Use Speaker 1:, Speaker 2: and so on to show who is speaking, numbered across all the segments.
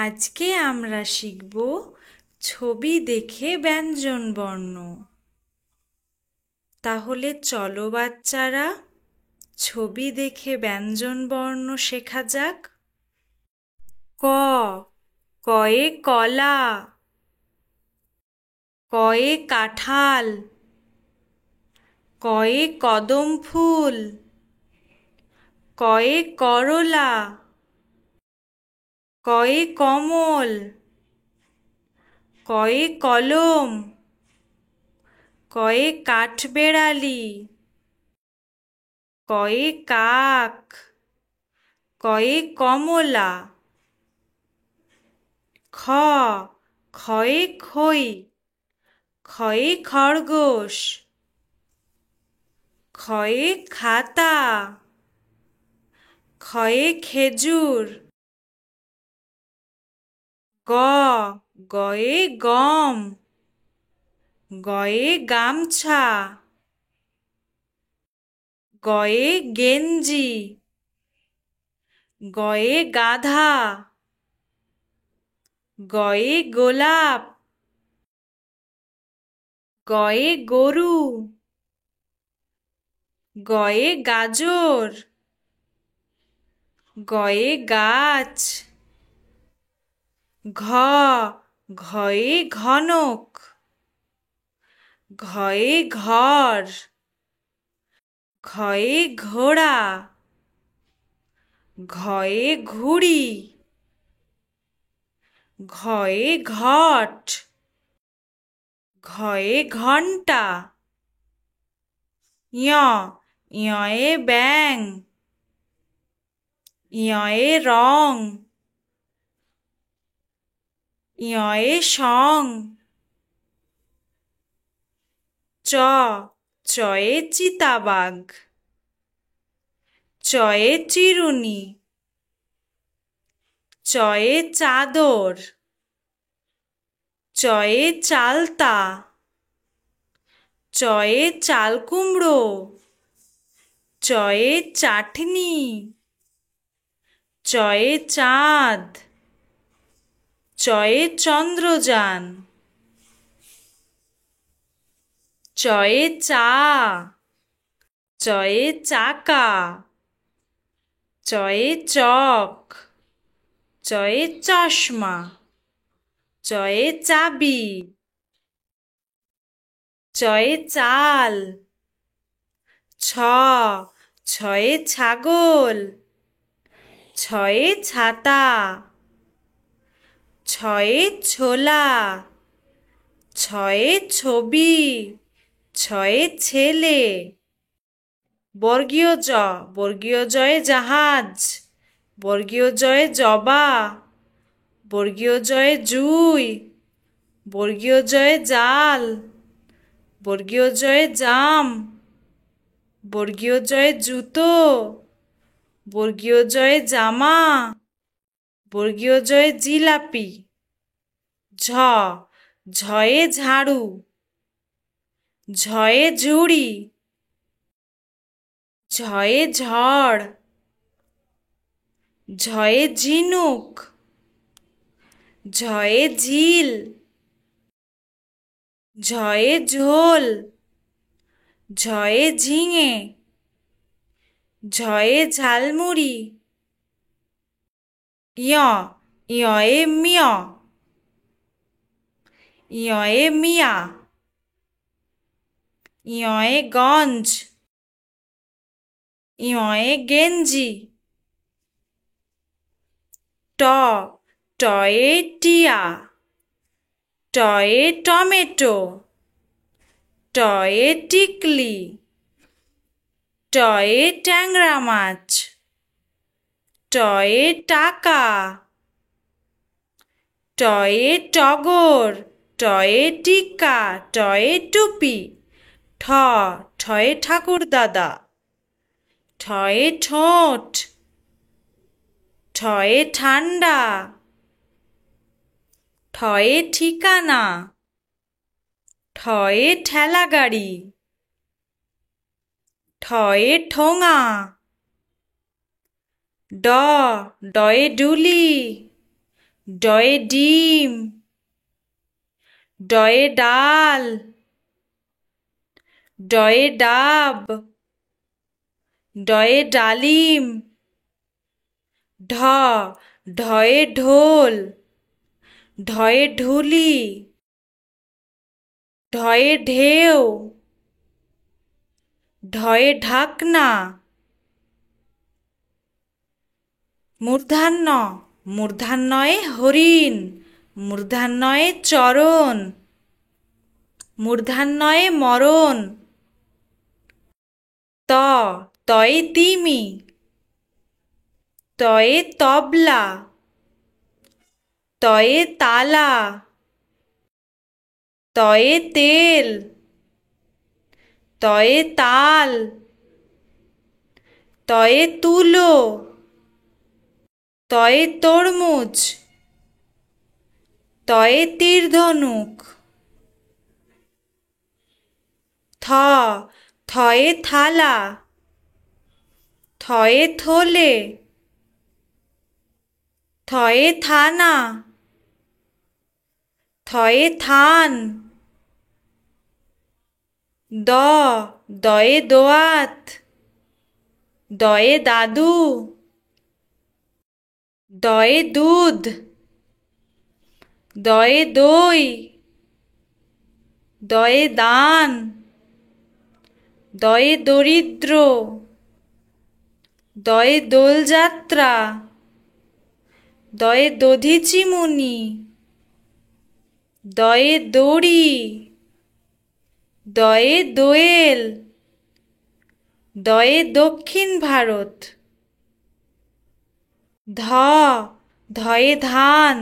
Speaker 1: আজকে আমরা শিখব ছবি দেখে ব্যঞ্জনবর্ণ। তাহলে চলো বাচ্চারা, ছবি দেখে ব্যঞ্জনবর্ণ শেখা যাক। ক, কয়ে কলা, কয়ে কাঁঠাল, কয়ে কদম ফুল, কয়ে করলা, কয়ে কমল, কয়ে কলম, কয়ে কাঠবেড়ালি, কয়ে কাক, কয়ে কমলা। খ, খয়ে খই, খয়ে খরগোশ, খয়ে খাতা, খয়ে খেজুর। গ, গয়ে গম, গয়ে গামছা, গয়ে গেঞ্জি, গয়ে গাধা, গয়ে গোলাপ, গয়ে গরু, গয়ে গাজর, গয়ে গাছ। ঘ, ঘয়ে ঘনক, ঘয়ে ঘর, ঘয়ে ঘোড়া, ঘয়ে ঘুড়ি, ঘয়ে ঘট, ঘয়ে ঘণ্টা। ঞ, ঞয়ে ব্যাঙ, ঞয়ে রং, ঞয়ে সং। চ, চয়ে চিতাবাঘ, চয়ে চিরুনি, চয়ে চাদর, চয়ে চালতা, চয়ে চালকুমড়ো, চয়ে চাটনি, চয়ে চাঁদ, চয়ে চন্দ্রযান, চয়ে চা, চয়ে চাকা, চয়ে চক, চয়ে চশমা, চয়ে চাবি, চয়ে চাল। ছ, ছয়ে ছাগল, ছয়ে ছাতা, ছয়ে ছোলা, ছয়ে ছবি, ছয়ে ছেলে। বর্গীয় জ, বর্গীয় জয়ে জাহাজ, বর্গীয় জয়ে জবা, বর্গীয় জয়ে জুই, বর্গীয় জয়ে জাল, বর্গীয় জয়ে জাম, বর্গীয় জয়ে জুতো, বর্গীয় জয়ে জামা, বর্গীয় জয়ে জিলাপি। ঝ, ঝয়ে ঝাড়ু, ঝয়ে ঝুড়ি, ঝয়ে ঝড়, ঝয়ে ঝিনুক, ঝয়ে ঝিল, ঝয়ে ঝোল, ঝয়ে ঝিঙে, ঝয়ে ঝালমুড়ি। ঞ, ঞয়ে মিয়, ঞয়ে মিয়া, ঞয়ে গঞ্জ, ঞয়ে গেঞ্জি। ট, টয়ে টিয়া, টয়ে টমেটো, টয়ে টিকলি, টয়ে ট্যাংরা মাছ, টয়ে টাকা, টয়ে টগর, টয়ে টিকা, টয়ে টুপি। ঠ, ঠয়ে ঠাকুর দাদা, ঠয়ে ঠোঁট, ঠয়ে ঠান্ডা, ঠয়ে ঠিকানা, ঠয়ে ঠেলা গাড়ি, ঠয়ে ঠোঙা। ড, ডয়ে ডুলি, ডয়ে ডিম, ডয়ে ডাল, ডয়ে ডাব, ডয়ে ডালিম, ঢয়ে ঢোল, ঢয়ে ঢুলি, ঢয়ে ঢেউ, ঢয়ে ঢাকনা। মূর্ধান্য, মূর্ধান্যয়ে হরিণ, মূর্ধান্যয়ে চরণ, মূর্ধান্যয়ে মরণ। তয়ে তিমি, তয়ে তবলা, তয়ে তালা, তয়ে তেল, তয়ে তাল, তয়ে তুলো, তয়ে তরমুজ, তয়ে তীরধনুক। থয়ে থালা, থয়ে থলে, থয়ে থানা, থয়ে থান। দয়ে দোয়াত, দয়ে দাদু, দয়ে দুধ, দয়ে দই, দয়ে দান, দয়ে দরিদ্র, দয়ে দোলযাত্রা, দয়ে দধিচিমুনি, দয়ে দড়ি, দয়ে দোয়েল, দয়ে দক্ষিণ ভারত। ধয়ে ধান,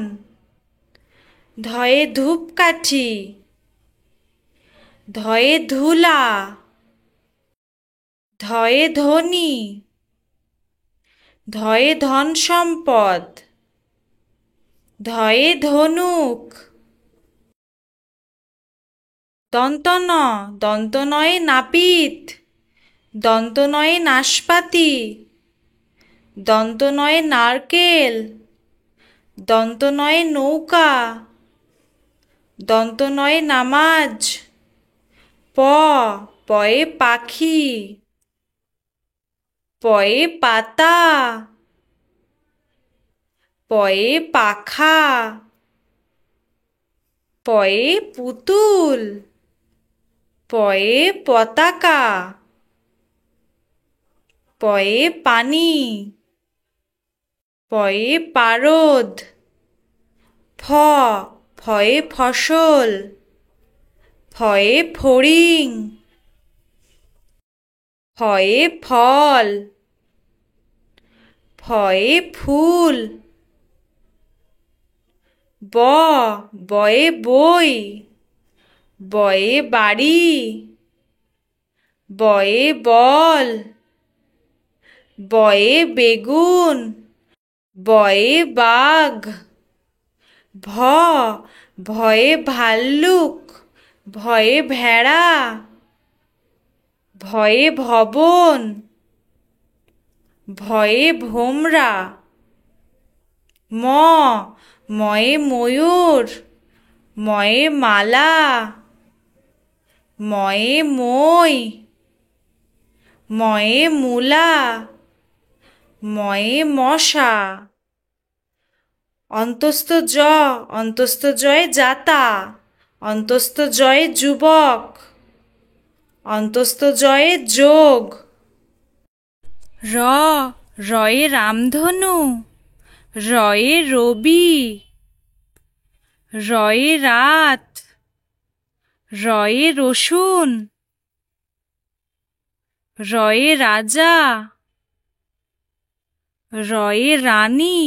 Speaker 1: ধয়ে ধূপকাঠি, ধয়ে ধুলা, ধয়ে ধনী, ধয়ে ধন সম্পদ, ধয়ে ধনুক। দন্তনয়ে নাপিত, দন্তনয়ে নাশপাতি, দন্তনয়ে নারকেল, দন্তনয়ে নৌকা, দন্তনয়ে নামাজ। পয়ে পাখি, পয়ে পাতা, পয়ে পাখা, পয়ে পুতুল, পয়ে পতাকা, পয়ে পানি, পয়ে পারদ। ফয়ে ফসল, ফয়ে ফড়িং, ফয়ে ফল, ফয়ে ফুল। বয়ে বই, বয়ে বাড়ি, বয়ে বল, বয়ে বেগুন, বয়ে বাঘ। ভয়ে ভাল্লুক, ভয়ে ভেড়া, ভয়ে ভবন, ভয়ে ভোমরা। ময়ে ময়ূর, ময়ে মালা, ময়ে মই, ময়ে মূলা, ময়ে মশা। অন্তস্থ জয়ে যাতা, অন্তস্থ জয়ে যুবক, অন্তস্থ জয়ে যোগ। রয়ে রামধনু, রয়ে রবি, রয়ে রাত, রয়ে রসুন, রয়ে রাজা, রয়ে রানী।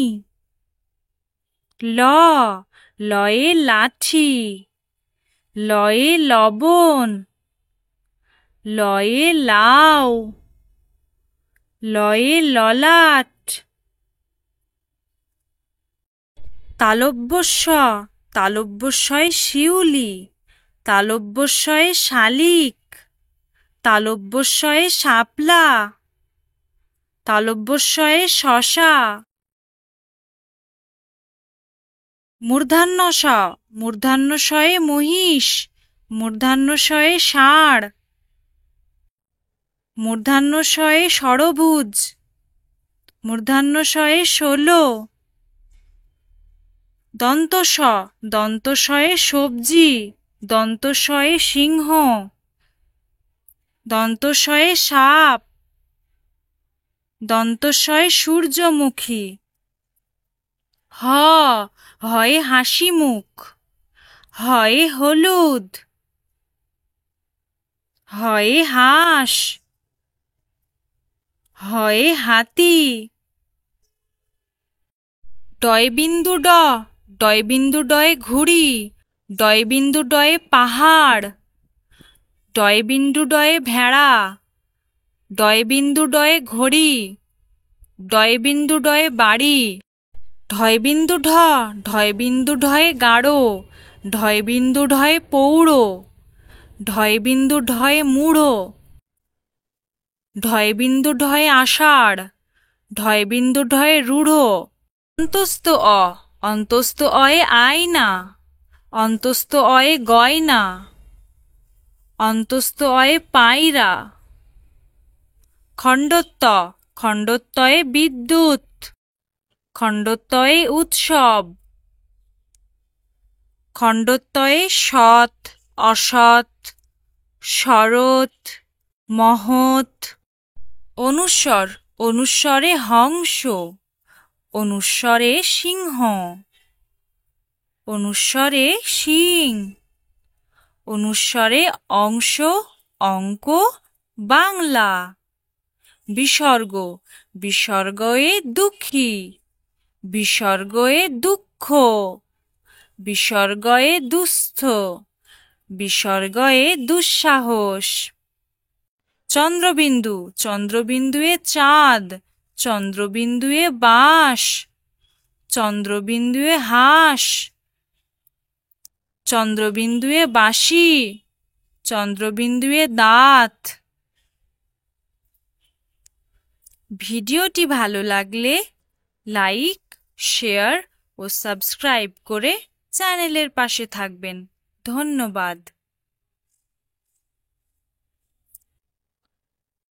Speaker 1: লয়ে লাঠি, লয়ে লবণ, লয়ে লাউ, লয়ে ললাট। তালব্যস্বয়ে শিউলি, তালব্যস্বয়ে শালিক, তালব্যস্বয়ে শাপলা, তালব্যস্বয়ে শশা। মূর্ধন্য ষ, মূর্ধন্য শয়ে মহিষ, মূর্ধন্য শয়ে ষাঁড়, মূর্ধন্য শয়ে ষড়ভুজ, মূর্ধন্য শয়ে ১৬। দন্ত স, দন্ত শয়ে সবজি, দন্ত শয়ে সিংহ, দন্ত শয়ে সাপ, দন্ত শয়ে সূর্যমুখী। হ, হয়ে হাসি মুখ, হয়ে হলুদ, হয়ে হাঁস, হয়ে হাতি। ডয়বিন্দু ড, ডয়বিন্দু ডয়ে ঘুড়ি, ডয়বিন্দু ডয়ে পাহাড়, ডয়বিন্দু ডয়ে ভেড়া, ডয়বিন্দু ডয়ে ঘড়ি, ডয়বিন্দু ডয়ে বাড়ি। ঢয়বিন্দু ঢ, ঢয়বিন্দু ঢয়ে গাঢ়, ঢয়বিন্দু ঢয়ে পৌড়, ঢয়বিন্দু ঢয়ে মূঢ়, ঢয়বিন্দু ঢয়ে আষাঢ়, ঢয়বিন্দু ঢয়ে রূঢ়। অন্তস্থ অ, অন্তস্থ অয়ে আয়না, অন্তস্থ অয়ে গয়না, অন্তস্থ অয়ে পায়রা। খণ্ডত্ব, খণ্ডত্বয়ে বিদ্যুৎ, খণ্ডত্বয়ে উৎসব, খণ্ডত্বয়ে সৎ, অসৎ, শরৎ, মহৎ। অনুস্বর, অনুস্বরে হংস, অনুস্বরে সিংহ, অনুস্বরে শিং, অনুস্বরে অংশ, অঙ্ক, বাংলা। বিসর্গ, বিসর্গয়ে দুঃখী, বিসর্গয়ে দুঃখ, বিসর্গয়ে দুস্থ, বিসর্গয়ে দুঃসাহস। চন্দ্রবিন্দু, চন্দ্রবিন্দুয়ে চাঁদ, চন্দ্রবিন্দুয়ে বাঁশ, চন্দ্রবিন্দুয়ে হাঁস, চন্দ্রবিন্দুয়ে বাঁশি, চন্দ্রবিন্দুয়ে দাঁত। ভিডিওটি ভালো লাগলে লাইক, শেয়ার ও সাবস্ক্রাইব করে চ্যানেলের পাশে থাকবেন। ধন্যবাদ।